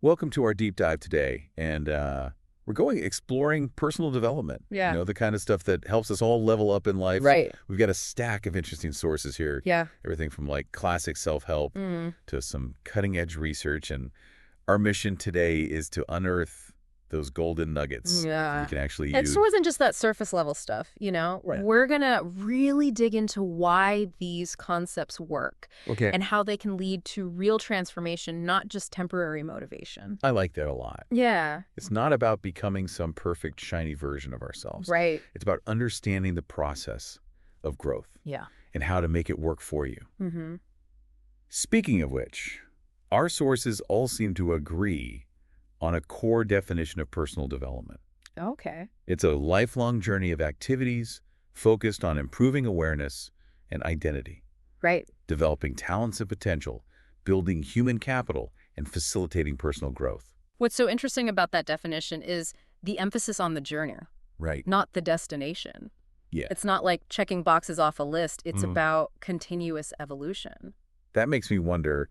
Welcome to our deep dive today, and we're going exploring personal development. Yeah. The kind of stuff that helps us all level up in life. Right. We've got a stack of interesting sources here. Yeah. Everything from like classic self-help to some cutting-edge research, and our mission today is to unearth those golden nuggets that you can actually It use. wasn't just that surface level stuff, Right. We're going to really dig into why these concepts work Okay. and how they can lead to real transformation, not just temporary motivation. I like that a lot. Yeah. It's not about becoming some perfect, shiny version of ourselves. Right. It's about understanding the process of growth Yeah. and how to make it work for you. Mm-hmm. Speaking of which, our sources all seem to agree on a core definition of personal development. Okay. It's a lifelong journey of activities focused on improving awareness and identity, Right. developing talents and potential, building human capital, and facilitating personal growth. What's so interesting about that definition is the emphasis on the journey, Right. not the destination. Yeah. It's not like checking boxes off a list. It's about continuous evolution. That makes me wonder,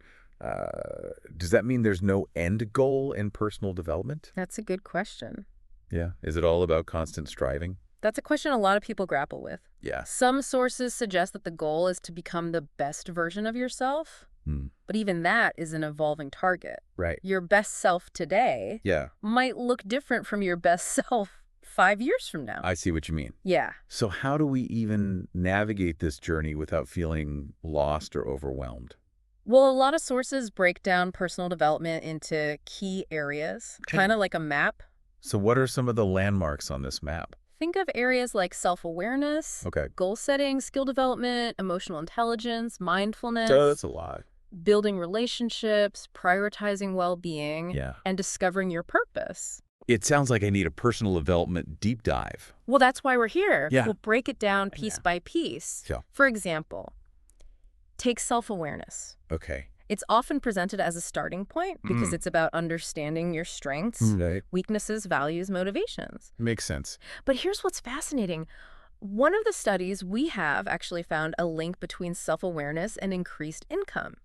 does that mean there's no end goal in personal development? That's a good question. Yeah. Is it all about constant striving? That's a question a lot of people grapple with. Yeah. Some sources suggest that the goal is to become the best version of yourself, but even that is an evolving target. Right. Your best self today Yeah. might look different from your best self 5 years from now. I see what you mean. Yeah. So how do we even navigate this journey without feeling lost or overwhelmed? Well, a lot of sources break down personal development into key areas, kind of like a map. So what are some of the landmarks on this map? Think of areas like self-awareness, Okay. goal setting, skill development, emotional intelligence, mindfulness. So that's a lot. Building relationships, prioritizing well-being, Yeah. and discovering your purpose. It sounds like I need a personal development deep dive. Well, that's why we're here. Yeah. We'll break it down piece by piece. Yeah. For example, take self-awareness. Okay. It's often presented as a starting point because it's about understanding your strengths, Right. weaknesses, values, motivations. Makes sense. But here's what's fascinating. One of the studies we have actually found a link between self-awareness and increased income.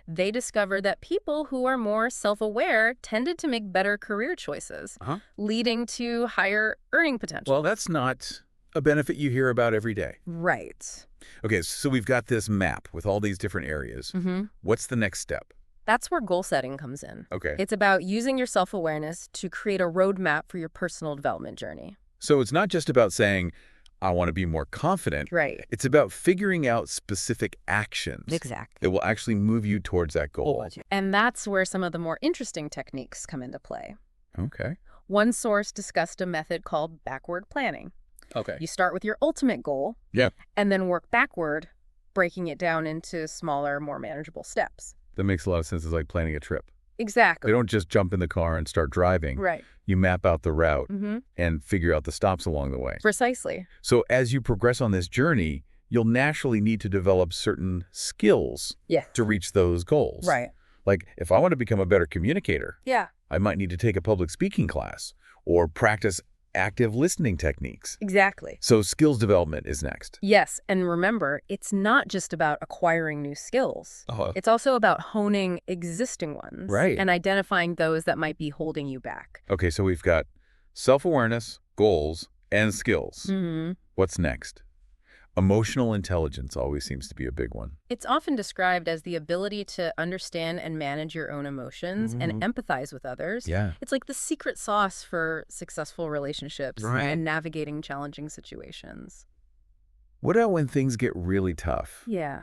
They discovered that people who are more self-aware tended to make better career choices, leading to higher earning potential. Well, that's not a benefit you hear about every day. Right. Okay, so we've got this map with all these different areas. What's the next step? That's where goal setting comes in. Okay. It's about using your self-awareness to create a roadmap for your personal development journey. So it's not just about saying, I want to be more confident. Right. It's about figuring out specific actions Exactly. that will actually move you towards that goal. And that's where some of the more interesting techniques come into play. Okay. One source discussed a method called backward planning. Okay. You start with your ultimate goal Yeah. and then work backward, breaking it down into smaller, more manageable steps. That makes a lot of sense. It's like planning a trip. Exactly. They don't just jump in the car and start driving. Right. You map out the route Mm-hmm. and figure out the stops along the way. Precisely. So as you progress on this journey, you'll naturally need to develop certain skills Yeah. to reach those goals. Right. Like if I want to become a better communicator, Yeah. I might need to take a public speaking class or practice active listening techniques. Exactly. So skills development is next. Yes, and remember, it's not just about acquiring new skills. Uh-huh. It's also about honing existing ones. Right. And identifying those that might be holding you back. Okay, so we've got self-awareness, goals, and skills. Mm-hmm. What's next? Emotional intelligence always seems to be a big one. It's often described as the ability to understand and manage your own emotions and empathize with others. Yeah. It's like the secret sauce for successful relationships Right. and navigating challenging situations. What about when things get really tough? Yeah.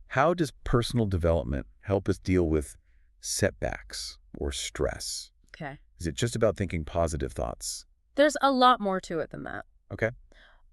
How does personal development help us deal with setbacks or stress? Okay. Is it just about thinking positive thoughts? There's a lot more to it than that. Okay.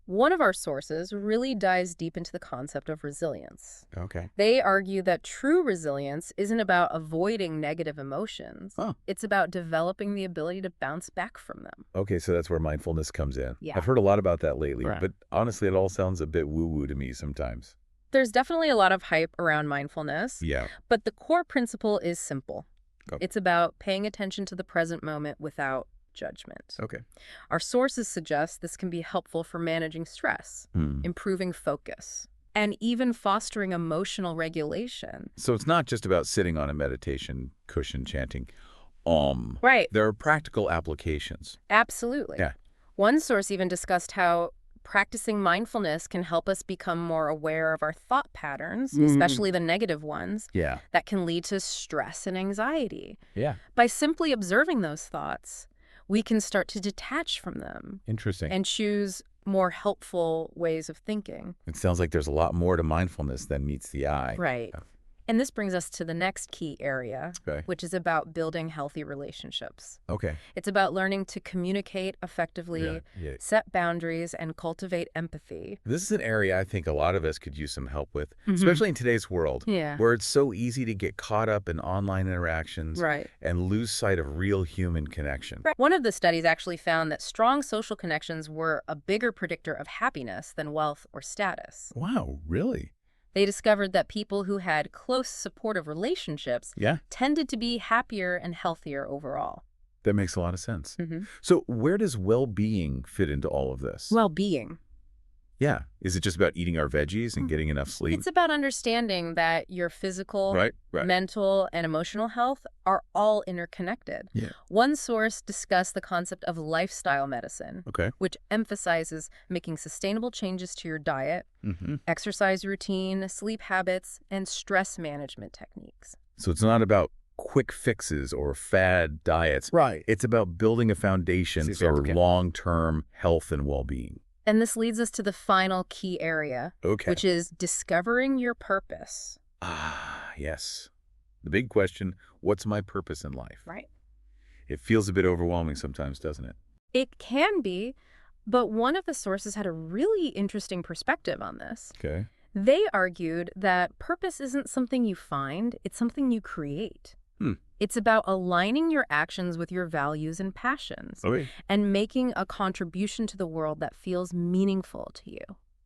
One of our sources really dives deep into the concept of resilience. Okay. They argue that true resilience isn't about avoiding negative emotions. Huh. It's about developing the ability to bounce back from them. Okay, so that's where mindfulness comes in. Yeah. I've heard a lot about that lately, Right. but honestly, it all sounds a bit woo-woo to me sometimes. There's definitely a lot of hype around mindfulness, Yeah. but the core principle is simple. Okay. It's about paying attention to the present moment without judgment. Okay. Our sources suggest this can be helpful for managing stress, improving focus, and even fostering emotional regulation. So it's not just about sitting on a meditation cushion chanting, Right. There are practical applications. Absolutely. Yeah. One source even discussed how practicing mindfulness can help us become more aware of our thought patterns, especially the negative ones, Yeah. that can lead to stress and anxiety. Yeah. By simply observing those thoughts, we can start to detach from them Interesting. and choose more helpful ways of thinking. It sounds like there's a lot more to mindfulness than meets the eye. Right. And this brings us to the next key area, Okay. which is about building healthy relationships. Okay. It's about learning to communicate effectively, Yeah. set boundaries, and cultivate empathy. This is an area I think a lot of us could use some help with, especially in today's world, Yeah. where it's so easy to get caught up in online interactions Right. and lose sight of real human connection. One of the studies actually found that strong social connections were a bigger predictor of happiness than wealth or status. Wow, really? They discovered that people who had close, supportive relationships Yeah, tended to be happier and healthier overall. that makes a lot of sense. So where does well-being fit into all of this? Well-being. Yeah. Is it just about eating our veggies and getting enough sleep? It's about understanding that your physical, Right. mental, and emotional health are all interconnected. Yeah. One source discussed the concept of lifestyle medicine, Okay. which emphasizes making sustainable changes to your diet, exercise routine, sleep habits, and stress management techniques. So it's not about quick fixes or fad diets. Right. It's about building a foundation for long-term health and well-being. And this leads us to the final key area, Okay. which is discovering your purpose. Ah, yes. The big question, what's my purpose in life? Right. It feels a bit overwhelming sometimes, doesn't it? It can be, but one of the sources had a really interesting perspective on this. Okay. They argued that purpose isn't something you find, it's something you create. It's about aligning your actions with your values and passions Okay. and making a contribution to the world that feels meaningful to you.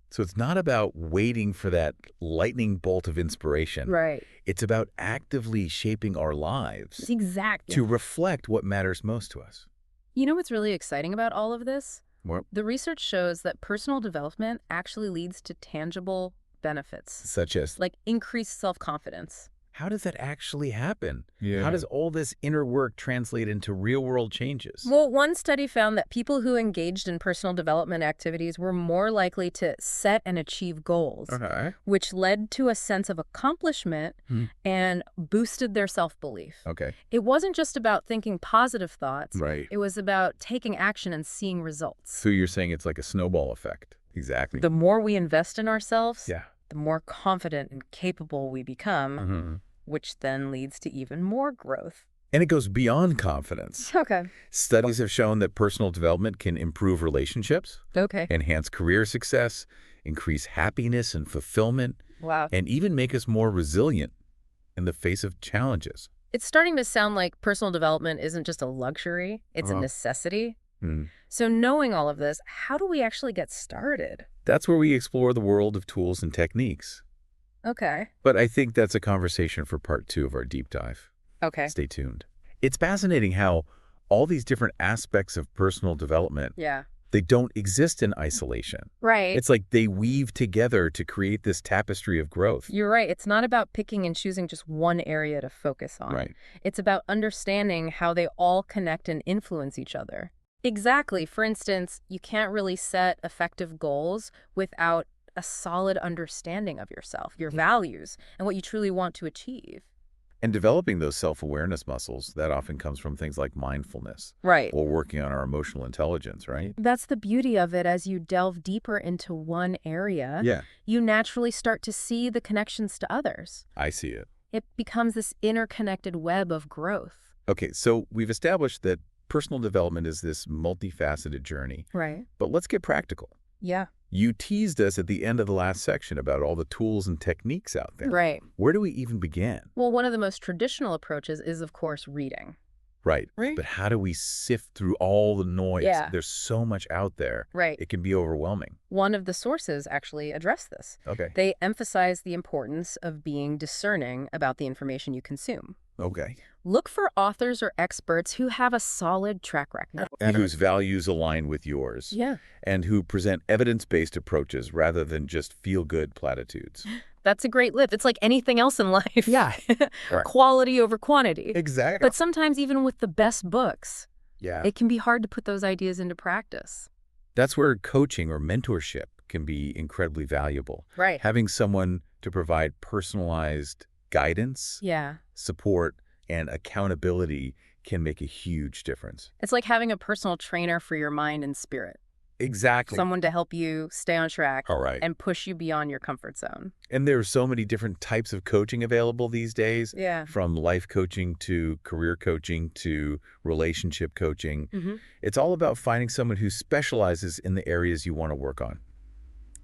So it's not about waiting for that lightning bolt of inspiration. Right. It's about actively shaping our lives Exactly. to reflect what matters most to us. You know what's really exciting about all of this? What? The research shows that personal development actually leads to tangible benefits, Such as, like increased self-confidence. how does that actually happen? Yeah. How does all this inner work translate into real-world changes? Well, one study found that people who engaged in personal development activities were more likely to set and achieve goals, Okay. which led to a sense of accomplishment and boosted their self-belief. Okay. It wasn't just about thinking positive thoughts. Right. It was about taking action and seeing results. So you're saying it's like a snowball effect. Exactly. The more we invest in ourselves, Yeah. the more confident and capable we become, which then leads to even more growth. And it goes beyond confidence. Okay. Studies have shown that personal development can improve relationships, Okay. enhance career success, increase happiness and fulfillment, Wow. and even make us more resilient in the face of challenges. It's starting to sound like personal development isn't just a luxury, it's a necessity. So knowing all of this, how do we actually get started? That's where we explore the world of tools and techniques. Okay. But I think that's a conversation for part 2 of our deep dive. Okay. Stay tuned. It's fascinating how all these different aspects of personal development, Yeah. they don't exist in isolation. Right. It's like they weave together to create this tapestry of growth. You're right. It's not about picking and choosing just one area to focus on. Right. It's about understanding how they all connect and influence each other. Exactly. For instance, you can't really set effective goals without a solid understanding of yourself, your values, and what you truly want to achieve. And developing those self-awareness muscles, that often comes from things like mindfulness Right. or working on our emotional intelligence, right? That's the beauty of it. As you delve deeper into one area, Yeah, you naturally start to see the connections to others. I see it. It becomes this interconnected web of growth. Okay, so we've established that personal development is this multifaceted journey, Right. but let's get practical. Yeah. You teased us at the end of the last section about all the tools and techniques out there. Right. Where do we even begin? Well, one of the most traditional approaches is, of course, reading. Right. Right. But how do we sift through all the noise? Yeah. There's so much out there. Right. It can be overwhelming. One of the sources actually address this. Okay. They emphasize the importance of being discerning about the information you consume. Okay. Look for authors or experts who have a solid track record. And whose values align with yours. Yeah. And who present evidence-based approaches rather than just feel-good platitudes. That's a great lift. It's like anything else in life. Yeah. Right. Quality over quantity. Exactly. But sometimes even with the best books, Yeah. it can be hard to put those ideas into practice. That's where coaching or mentorship can be incredibly valuable. Right. Having someone to provide personalized guidance, Yeah. support, and accountability can make a huge difference. It's like having a personal trainer for your mind and spirit. Exactly. Someone to help you stay on track All right. and push you beyond your comfort zone. And there are so many different types of coaching available these days, Yeah. from life coaching to career coaching to relationship coaching. Mm-hmm. It's all about finding someone who specializes in the areas you want to work on.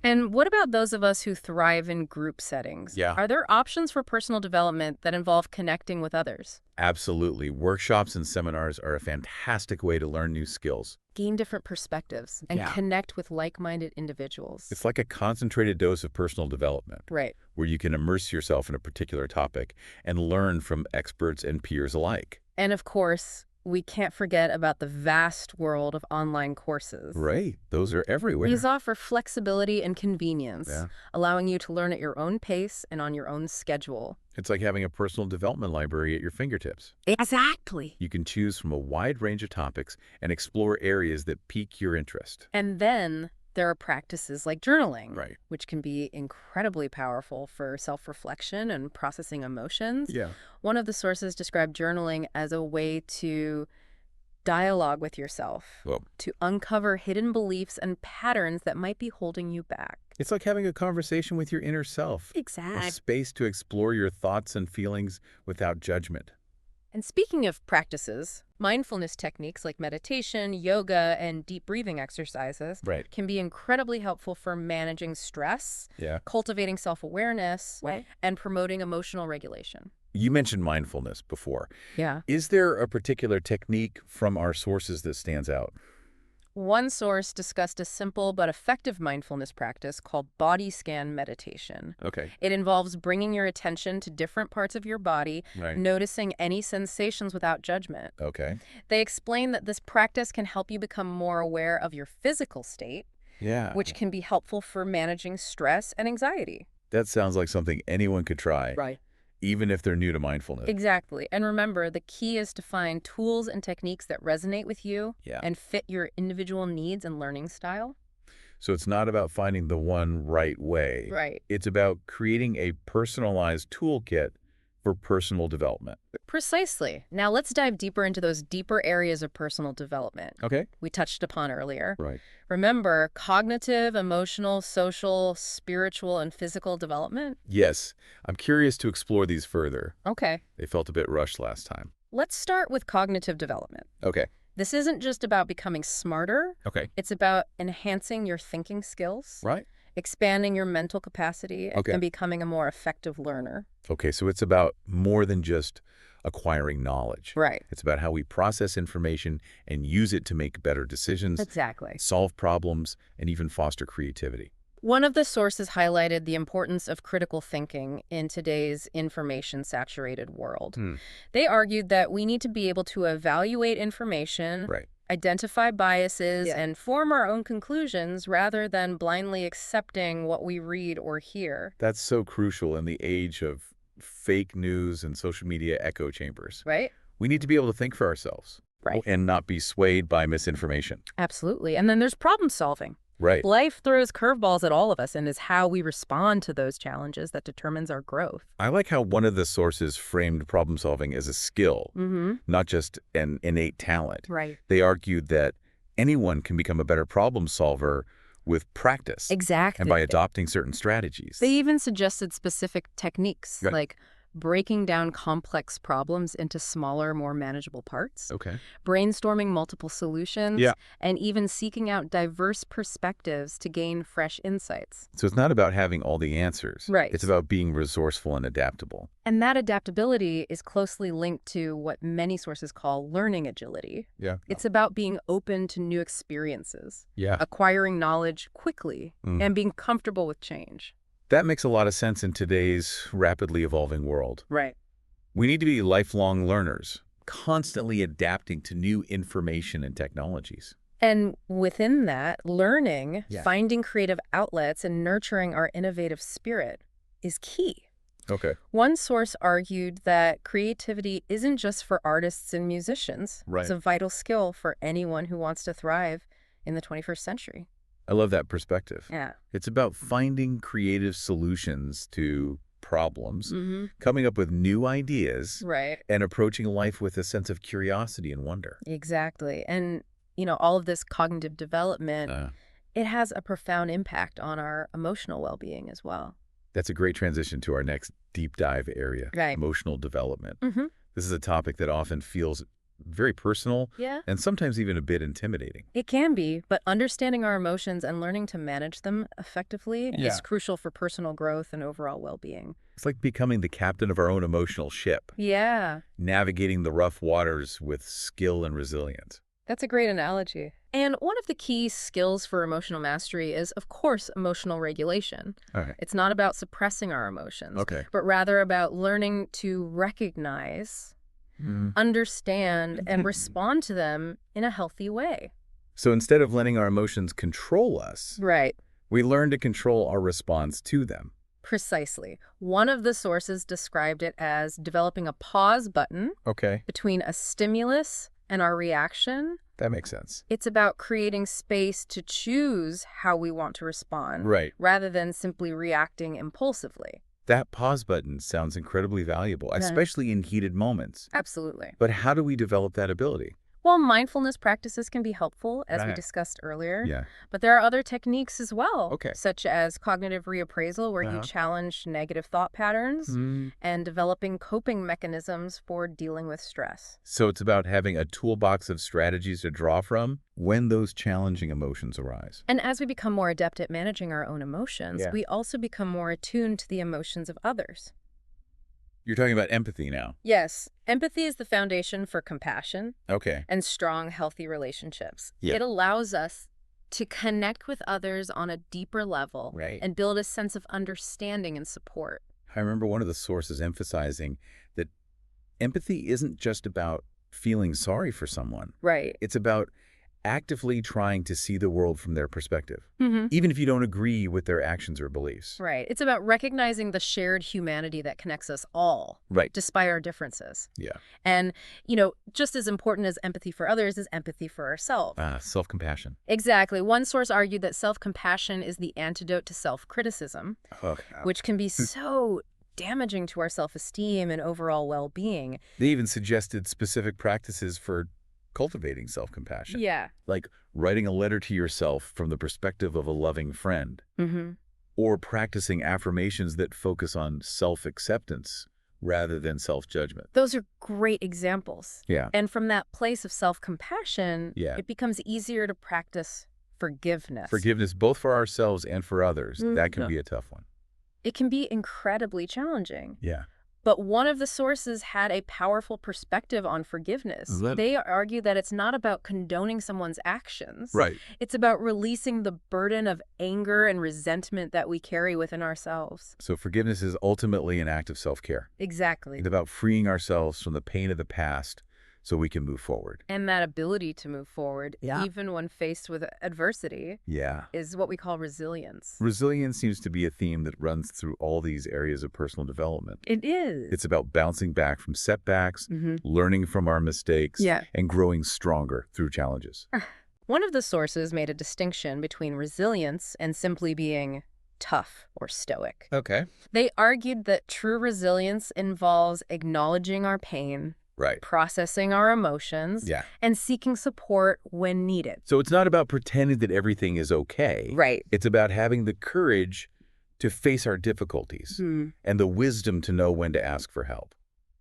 And what about those of us who thrive in group settings? Yeah. Are there options for personal development that involve connecting with others? Absolutely. Workshops and seminars are a fantastic way to learn new skills. Gain different perspectives and connect with like-minded individuals. It's like a concentrated dose of personal development. Right. Where you can immerse yourself in a particular topic and learn from experts and peers alike. And of course, we can't forget about the vast world of online courses. Right. Those are everywhere. These offer flexibility and convenience, Yeah. allowing you to learn at your own pace and on your own schedule. It's like having a personal development library at your fingertips. Exactly. You can choose from a wide range of topics and explore areas that pique your interest. And then there are practices like journaling, Right. which can be incredibly powerful for self-reflection and processing emotions. Yeah. One of the sources described journaling as a way to dialogue with yourself, Well, to uncover hidden beliefs and patterns that might be holding you back. it's like having a conversation with your inner self. A Exactly. space to explore your thoughts and feelings without judgment. And speaking of practices, mindfulness techniques like meditation, yoga, and deep breathing exercises Right. can be incredibly helpful for managing stress, Yeah. cultivating self-awareness, and promoting emotional regulation. You mentioned mindfulness before. Yeah. Is there a particular technique from our sources that stands out? One source discussed a simple but effective mindfulness practice called body scan meditation. Okay. It involves bringing your attention to different parts of your body, Right. noticing any sensations without judgment. Okay. They explain that this practice can help you become more aware of your physical state, Yeah. which can be helpful for managing stress and anxiety. That sounds like something anyone could try. Right. Even if they're new to mindfulness. Exactly. And remember, the key is to find tools and techniques that resonate with you Yeah. and fit your individual needs and learning style. So it's not about finding the one right way. Right. It's about creating a personalized toolkit for personal development. Precisely. Now let's dive deeper into those deeper areas of personal development Okay. we touched upon earlier. Right. Remember, cognitive, emotional, social, spiritual, and physical development? Yes. I'm curious to explore these further. Okay. They felt a bit rushed last time. Let's start with cognitive development. Okay. This isn't just about becoming smarter. Okay. It's about enhancing your thinking skills, Right. expanding your mental capacity, Okay. and becoming a more effective learner. Okay. So it's about more than just acquiring knowledge. Right. It's about how we process information and use it to make better decisions, Exactly. solve problems, and even foster creativity. One of the sources highlighted the importance of critical thinking in today's information-saturated world. They argued that we need to be able to evaluate information, Right. identify biases, and form our own conclusions rather than blindly accepting what we read or hear. That's so crucial in the age of fake news and social media echo chambers. Right? We need to be able to think for ourselves. Right. And not be swayed by misinformation. Absolutely. And then there's problem solving. Right. Life throws curveballs at all of us, and it's how we respond to those challenges that determines our growth. I like how one of the sources framed problem solving as a skill, not just an innate talent. Right. They argued that anyone can become a better problem solver with practice. Exactly. And by adopting certain strategies. They even suggested specific techniques, Right. like breaking down complex problems into smaller, more manageable parts, Okay. brainstorming multiple solutions, Yeah. and even seeking out diverse perspectives to gain fresh insights. So it's not about having all the answers. Right. It's about being resourceful and adaptable. And that adaptability is closely linked to what many sources call learning agility. Yeah. It's about being open to new experiences, Yeah. acquiring knowledge quickly, and being comfortable with change. That makes a lot of sense in today's rapidly evolving world. Right. We need to be lifelong learners, constantly adapting to new information and technologies. And within that, learning, Yeah. finding creative outlets, and nurturing our innovative spirit. is key. Okay. One source argued that creativity isn't just for artists and musicians. Right. It's a vital skill for anyone who wants to thrive in the 21st century. I love that perspective. Yeah. It's about finding creative solutions to problems, Mm-hmm. coming up with new ideas, Right. and approaching life with a sense of curiosity and wonder. Exactly. And, all of this cognitive development, it has a profound impact on our emotional well-being as well. That's a great transition to our next deep dive area, Right. emotional development. Mm-hmm. This is a topic that often feels very personal and sometimes even a bit intimidating. It can be, but understanding our emotions and learning to manage them effectively is crucial for personal growth and overall well-being. It's like becoming the captain of our own emotional ship. Yeah. Navigating the rough waters with skill and resilience. That's a great analogy. And one of the key skills for emotional mastery is, of course, emotional regulation. Okay. It's not about suppressing our emotions, Okay. but rather about learning to recognize, understand, and respond to them in a healthy way. So instead of letting our emotions control us, Right. we learn to control our response to them. Precisely. One of the sources described it as developing a pause button between a stimulus and our reaction. That makes sense. It's about creating space to choose how we want to respond, rather than simply reacting impulsively. That pause button sounds incredibly valuable, especially in heated moments. Absolutely. But how do we develop that ability? Well, mindfulness practices can be helpful, as we discussed earlier. Yeah. But there are other techniques as well, Okay. such as cognitive reappraisal, where you challenge negative thought patterns, and developing coping mechanisms for dealing with stress. So it's about having a toolbox of strategies to draw from when those challenging emotions arise. And as we become more adept at managing our own emotions, we also become more attuned to the emotions of others. You're talking about empathy now. Yes. Empathy is the foundation for compassion Okay. and strong, healthy relationships. Yeah. It allows us to connect with others on a deeper level and build a sense of understanding and support. I remember one of the sources emphasizing that empathy isn't just about feeling sorry for someone. Right. It's about actively trying to see the world from their perspective, Mm-hmm. even if you don't agree with their actions or beliefs. Right. It's about recognizing the shared humanity that connects us all, despite our differences. Yeah. And, just as important as empathy for others is empathy for ourselves. Self-compassion. Exactly. One source argued that self-compassion is the antidote to self-criticism, which can be so damaging to our self-esteem and overall well-being. They even suggested specific practices for cultivating self-compassion. Yeah. Like writing a letter to yourself from the perspective of a loving friend. Mm-hmm. Or practicing affirmations that focus on self-acceptance rather than self-judgment. Those are great examples. Yeah. And from that place of self-compassion, Yeah. it becomes easier to practice forgiveness. Forgiveness both for ourselves and for others. That can be a tough one. It can be incredibly challenging. Yeah. But one of the sources had a powerful perspective on forgiveness. They argue that it's not about condoning someone's actions. Right. It's about releasing the burden of anger and resentment that we carry within ourselves. So forgiveness is ultimately an act of self-care. Exactly. It's about freeing ourselves from the pain of the past so we can move forward. And that ability to move forward, even when faced with adversity, is what we call resilience. Resilience seems to be a theme that runs through all these areas of personal development. It is. It's about bouncing back from setbacks, learning from our mistakes, and growing stronger through challenges. One of the sources made a distinction between resilience and simply being tough or stoic. Okay. They argued that true resilience involves acknowledging our pain, processing our emotions, and seeking support when needed. So it's not about pretending that everything is okay. Right. It's about having the courage to face our difficulties and the wisdom to know when to ask for help.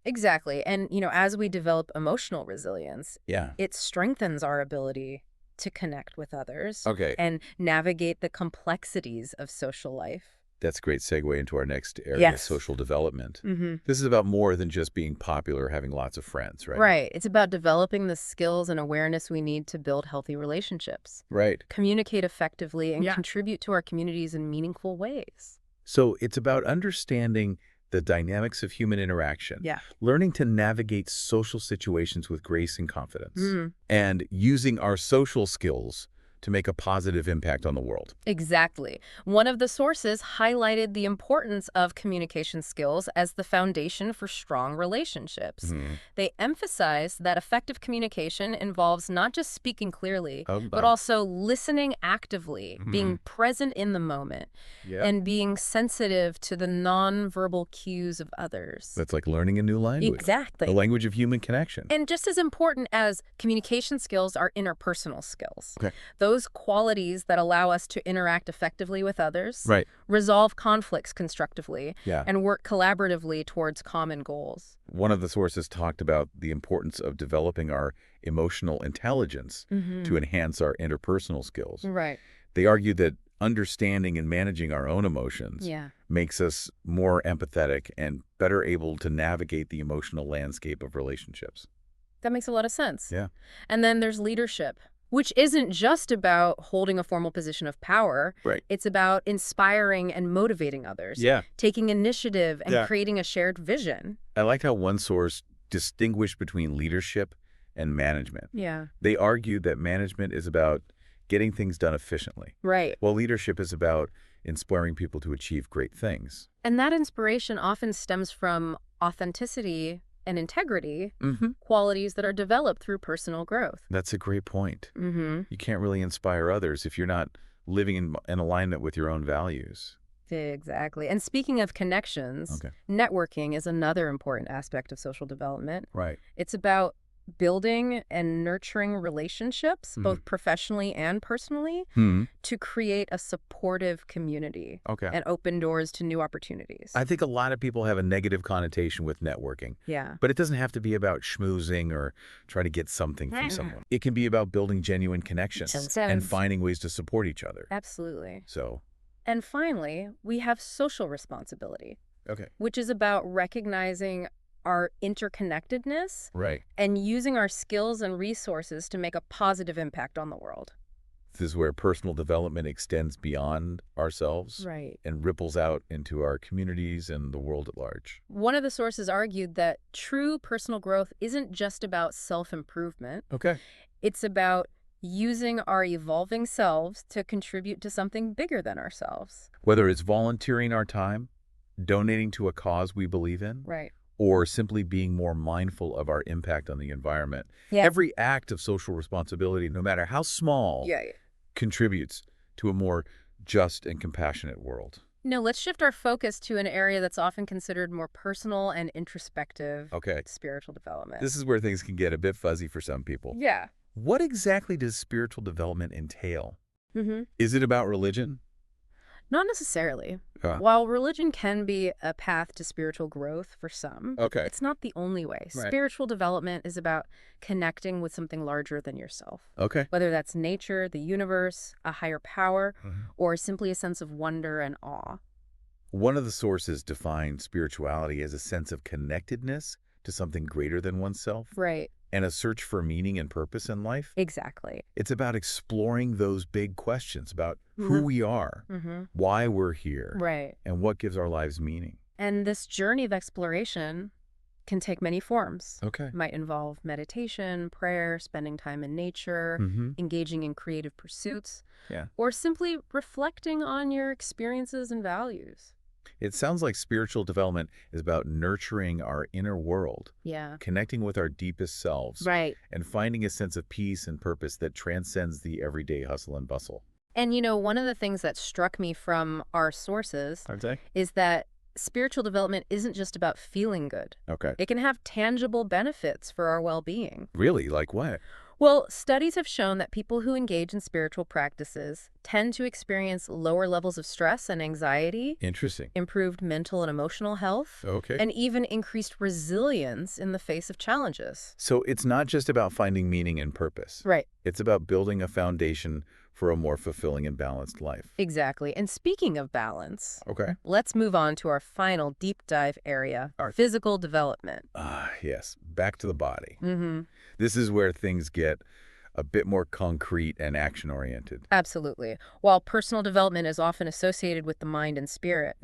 Exactly. And, as we develop emotional resilience, it strengthens our ability to connect with others and navigate the complexities of social life. That's a great segue into our next area, social development. This is about more than just being popular or having lots of friends, right? Right. It's about developing the skills and awareness we need to build healthy relationships. Right. Communicate effectively and contribute to our communities in meaningful ways. So it's about understanding the dynamics of human interaction, learning to navigate social situations with grace and confidence, and using our social skills to make a positive impact on the world. Exactly. One of the sources highlighted the importance of communication skills as the foundation for strong relationships. They emphasized that effective communication involves not just speaking clearly, but also listening actively, being present in the moment, and being sensitive to the nonverbal cues of others. That's like learning a new language. Exactly. The language of human connection. And just as important as communication skills are interpersonal skills. Okay. Those qualities that allow us to interact effectively with others, Right. resolve conflicts constructively, Yeah. and work collaboratively towards common goals. One of the sources talked about the importance of developing our emotional intelligence to enhance our interpersonal skills. Right. They argued that understanding and managing our own emotions makes us more empathetic and better able to navigate the emotional landscape of relationships. That makes a lot of sense. Yeah. And then there's leadership, which isn't just about holding a formal position of power. Right. It's about inspiring and motivating others, taking initiative and creating a shared vision. I liked how one source distinguished between leadership and management. Yeah. They argued that management is about getting things done efficiently, Right. while leadership is about inspiring people to achieve great things. And that inspiration often stems from authenticity and integrity, qualities that are developed through personal growth. That's a great point. You can't really inspire others if you're not living in alignment with your own values. Exactly. And speaking of connections, networking is another important aspect of social development. Right. It's about building and nurturing relationships, both professionally and personally, to create a supportive community and open doors to new opportunities. I think a lot of people have a negative connotation with networking. Yeah. But it doesn't have to be about schmoozing or trying to get something from someone. It can be about building genuine connections and finding ways to support each other. Absolutely. So. And finally, we have social responsibility, which is about recognizing our interconnectedness and using our skills and resources to make a positive impact on the world. This is where personal development extends beyond ourselves and ripples out into our communities and the world at large. One of the sources argued that true personal growth isn't just about self-improvement. It's about using our evolving selves to contribute to something bigger than ourselves. Whether it's volunteering our time, donating to a cause we believe in, or simply being more mindful of our impact on the environment. Every act of social responsibility, no matter how small, contributes to a more just and compassionate world. Now, let's shift our focus to an area that's often considered more personal and introspective, spiritual development. This is where things can get a bit fuzzy for some people. What exactly does spiritual development entail? Is it about religion? Not necessarily. While religion can be a path to spiritual growth for some, it's not the only way. Spiritual development is about connecting with something larger than yourself. Whether that's nature, the universe, a higher power, or simply a sense of wonder and awe. One of the sources defined spirituality as a sense of connectedness to something greater than oneself. And a search for meaning and purpose in life. Exactly. It's about exploring those big questions about who we are, why we're here, and what gives our lives meaning. And this journey of exploration can take many forms. It might involve meditation, prayer, spending time in nature, engaging in creative pursuits, or simply reflecting on your experiences and values. It sounds like spiritual development is about nurturing our inner world, connecting with our deepest selves, and finding a sense of peace and purpose that transcends the everyday hustle and bustle. And, you know, one of the things that struck me from our sources is that spiritual development isn't just about feeling good. It can have tangible benefits for our well-being. Really? Like what? Well, studies have shown that people who engage in spiritual practices tend to experience lower levels of stress and anxiety, improved mental and emotional health, and even increased resilience in the face of challenges. So it's not just about finding meaning and purpose. It's about building a foundation for a more fulfilling and balanced life. Exactly. And speaking of balance, let's move on to our final deep dive area, physical development. Yes, back to the body. This is where things get a bit more concrete and action-oriented. Absolutely. While personal development is often associated with the mind and spirit,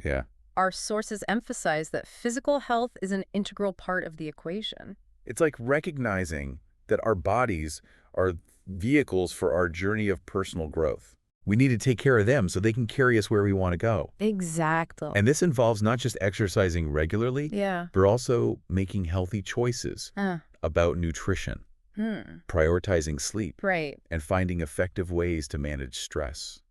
our sources emphasize that physical health is an integral part of the equation. It's like recognizing that our bodies are vehicles for our journey of personal growth. We need to take care of them so they can carry us where we want to go. Exactly. And this involves not just exercising regularly, but also making healthy choices about nutrition, prioritizing sleep, and finding effective ways to manage stress.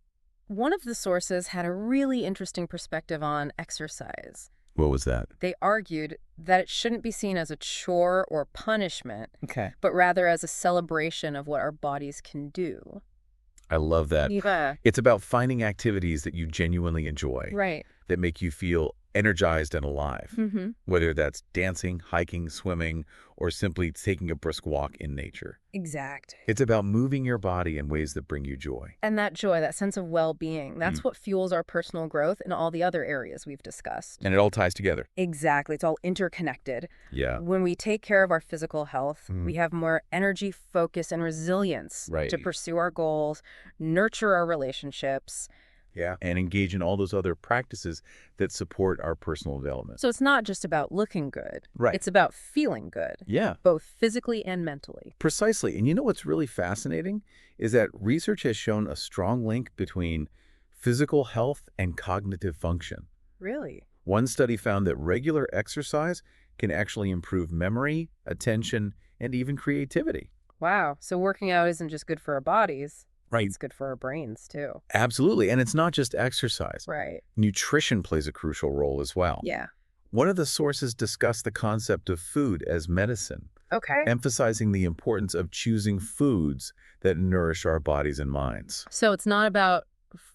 One of the sources had a really interesting perspective on exercise. What was that? They argued that it shouldn't be seen as a chore or punishment, but rather as a celebration of what our bodies can do. I love that. Yeah. It's about finding activities that you genuinely enjoy, that make you feel energized and alive, whether that's dancing, hiking, swimming, or simply taking a brisk walk in nature. Exact. It's about moving your body in ways that bring you joy. And that joy, that sense of well-being, that's what fuels our personal growth in all the other areas we've discussed. And it all ties together. Exactly. It's all interconnected. Yeah. When we take care of our physical health, we have more energy, focus, and resilience to pursue our goals, nurture our relationships, and engage in all those other practices that support our personal development. So it's not just about looking good. It's about feeling good. Both physically and mentally. Precisely. And you know what's really fascinating is that research has shown a strong link between physical health and cognitive function. Really? One study found that regular exercise can actually improve memory, attention, and even creativity. Wow. So working out isn't just good for our bodies. It's good for our brains, too. Absolutely. And it's not just exercise. Nutrition plays a crucial role as well. One of the sources discussed the concept of food as medicine, emphasizing the importance of choosing foods that nourish our bodies and minds. So it's not about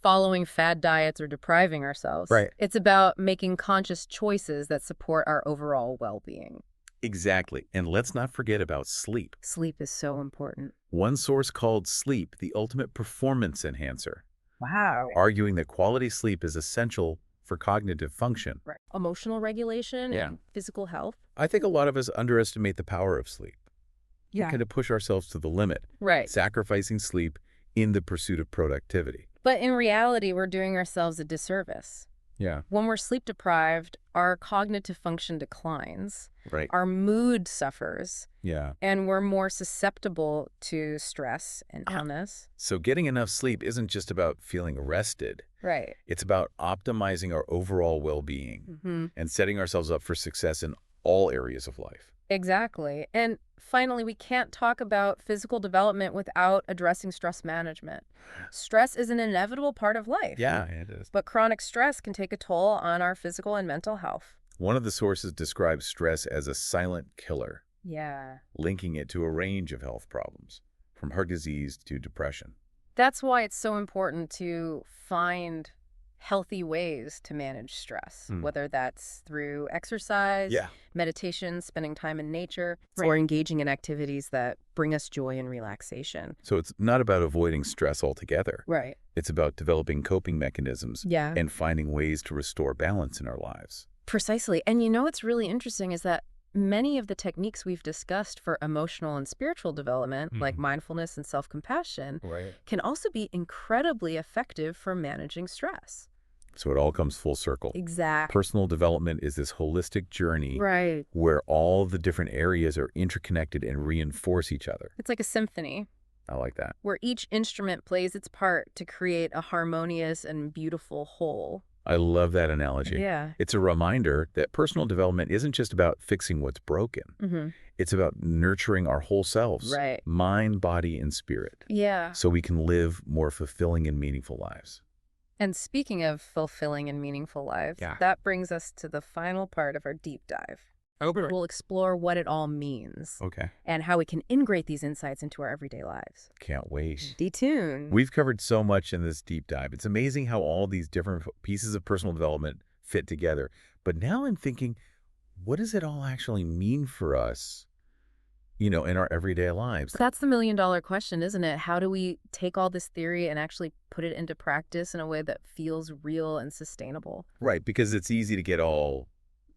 following fad diets or depriving ourselves. It's about making conscious choices that support our overall well-being. Exactly. And let's not forget about sleep. Sleep is so important. One source called sleep the ultimate performance enhancer. Wow. Arguing that quality sleep is essential for cognitive function. Emotional regulation and physical health. I think a lot of us underestimate the power of sleep. We kind of push ourselves to the limit, sacrificing sleep in the pursuit of productivity. But in reality, we're doing ourselves a disservice. When we're sleep deprived, our cognitive function declines. Our mood suffers. And we're more susceptible to stress and illness. So getting enough sleep isn't just about feeling rested. It's about optimizing our overall well-being and setting ourselves up for success in all areas of life. Exactly. And finally, we can't talk about physical development without addressing stress management. Stress is an inevitable part of life. It is. But chronic stress can take a toll on our physical and mental health. One of the sources describes stress as a silent killer, linking it to a range of health problems, from heart disease to depression. That's why it's so important to find healthy ways to manage stress, whether that's through exercise, meditation, spending time in nature, or engaging in activities that bring us joy and relaxation. So it's not about avoiding stress altogether. It's about developing coping mechanisms and finding ways to restore balance in our lives. Precisely. And you know what's really interesting is that many of the techniques we've discussed for emotional and spiritual development, like mindfulness and self-compassion, can also be incredibly effective for managing stress. So it all comes full circle. Exactly. Personal development is this holistic journey where all the different areas are interconnected and reinforce each other. It's like a symphony. I like that. Where each instrument plays its part to create a harmonious and beautiful whole. I love that analogy. It's a reminder that personal development isn't just about fixing what's broken. It's about nurturing our whole selves, mind, body, and spirit. So we can live more fulfilling and meaningful lives. And speaking of fulfilling and meaningful lives, that brings us to the final part of our deep dive. We'll explore what it all means. And how we can integrate these insights into our everyday lives. Can't wait. Stay tuned. We've covered so much in this deep dive. It's amazing how all these different pieces of personal development fit together. But now I'm thinking, what does it all actually mean for us, in our everyday lives? That's the million-dollar question, isn't it? How do we take all this theory and actually put it into practice in a way that feels real and sustainable? Right, because it's easy to get all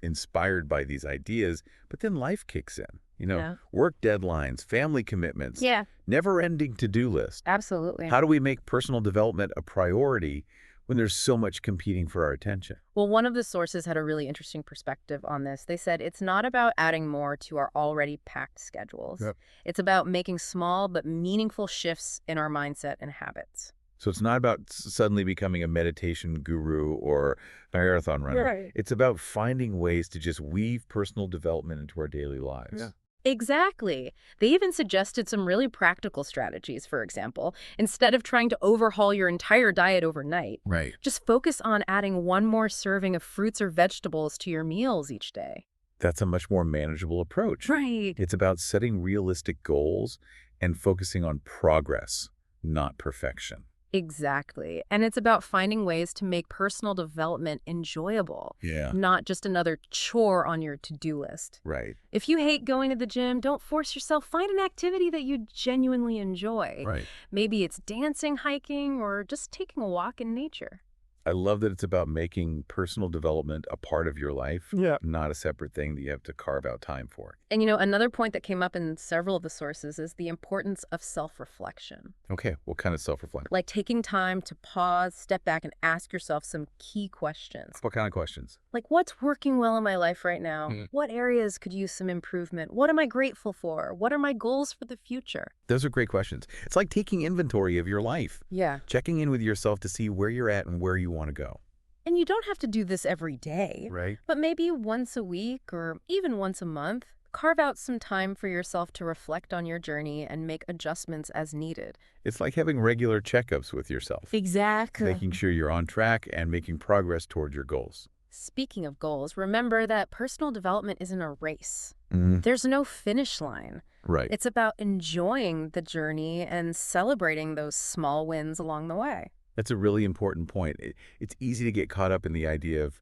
inspired by these ideas, but then life kicks in. Work deadlines, family commitments, never-ending to-do list. Absolutely. How do we make personal development a priority when there's so much competing for our attention. Well, one of the sources had a really interesting perspective on this. They said it's not about adding more to our already packed schedules. Yep. It's about making small but meaningful shifts in our mindset and habits. So it's not about suddenly becoming a meditation guru or marathon runner. Right. It's about finding ways to just weave personal development into our daily lives. Yeah. Exactly. They even suggested some really practical strategies, for example. Instead of trying to overhaul your entire diet overnight, Right. just focus on adding one more serving of fruits or vegetables to your meals each day. That's a much more manageable approach. Right. It's about setting realistic goals and focusing on progress, not perfection. Exactly. And it's about finding ways to make personal development enjoyable, Yeah. not just another chore on your to-do list. Right. If you hate going to the gym, don't force yourself. Find an activity that you genuinely enjoy. Right. Maybe it's dancing, hiking, or just taking a walk in nature. I love that it's about making personal development a part of your life, not a separate thing that you have to carve out time for. And another point that came up in several of the sources is the importance of self-reflection. Okay, what kind of self-reflection? Like taking time to pause, step back, and ask yourself some key questions. What kind of questions? Like, what's working well in my life right now? What areas could use some improvement? What am I grateful for? What are my goals for the future? Those are great questions. It's like taking inventory of your life. Yeah. Checking in with yourself to see where you're at and where you want to go. And you don't have to do this every day. Right. But maybe once a week or even once a month, carve out some time for yourself to reflect on your journey and make adjustments as needed. It's like having regular checkups with yourself. Exactly. Making sure you're on track and making progress toward your goals. Speaking of goals, remember that personal development isn't a race. Mm-hmm. There's no finish line. Right. It's about enjoying the journey and celebrating those small wins along the way. That's a really important point. It's easy to get caught up in the idea of,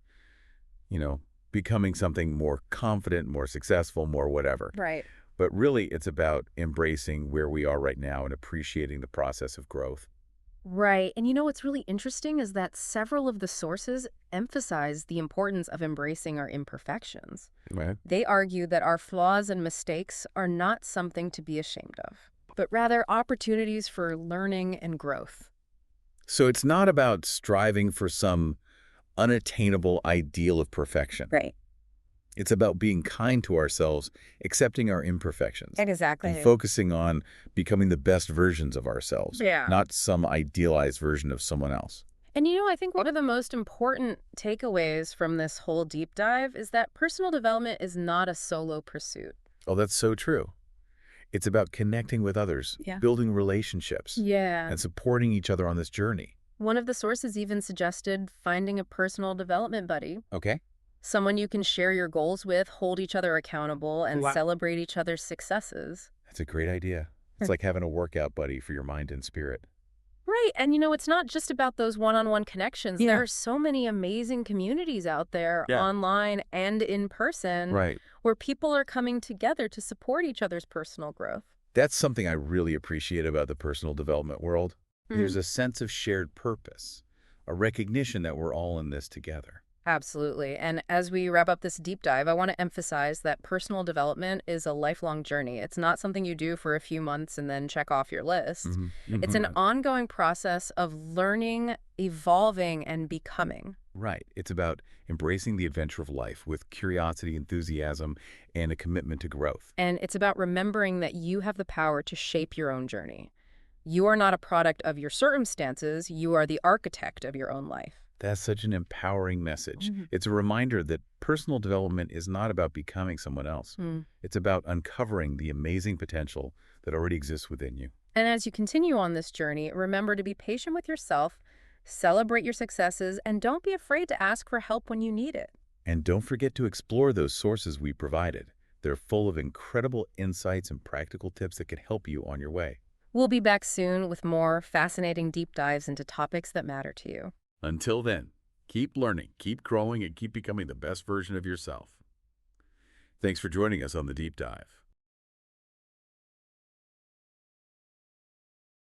becoming something more confident, more successful, more whatever. Right. But really, it's about embracing where we are right now and appreciating the process of growth. Right. And what's really interesting is that several of the sources emphasize the importance of embracing our imperfections. Right. They argue that our flaws and mistakes are not something to be ashamed of, but rather opportunities for learning and growth. So it's not about striving for some unattainable ideal of perfection. Right. It's about being kind to ourselves, accepting our imperfections. Exactly. And focusing on becoming the best versions of ourselves, not some idealized version of someone else. And I think one of the most important takeaways from this whole deep dive is that personal development is not a solo pursuit. Oh, that's so true. It's about connecting with others, building relationships, and supporting each other on this journey. One of the sources even suggested finding a personal development buddy. Okay. Someone you can share your goals with, hold each other accountable, and celebrate each other's successes. That's a great idea. It's like having a workout buddy for your mind and spirit. Right. And it's not just about those one-on-one connections. There are so many amazing communities out there, online and in person, where people are coming together to support each other's personal growth. That's something I really appreciate about the personal development world. There's a sense of shared purpose, a recognition that we're all in this together. Absolutely. And as we wrap up this deep dive, I want to emphasize that personal development is a lifelong journey. It's not something you do for a few months and then check off your list. It's an ongoing process of learning, evolving, and becoming. Right. It's about embracing the adventure of life with curiosity, enthusiasm, and a commitment to growth. And it's about remembering that you have the power to shape your own journey. You are not a product of your circumstances. You are the architect of your own life. That's such an empowering message. It's a reminder that personal development is not about becoming someone else. It's about uncovering the amazing potential that already exists within you. And as you continue on this journey, remember to be patient with yourself, celebrate your successes, and don't be afraid to ask for help when you need it. And don't forget to explore those sources we provided. They're full of incredible insights and practical tips that can help you on your way. We'll be back soon with more fascinating deep dives into topics that matter to you. Until then, keep learning, keep growing, and keep becoming the best version of yourself. Thanks for joining us on The Deep Dive.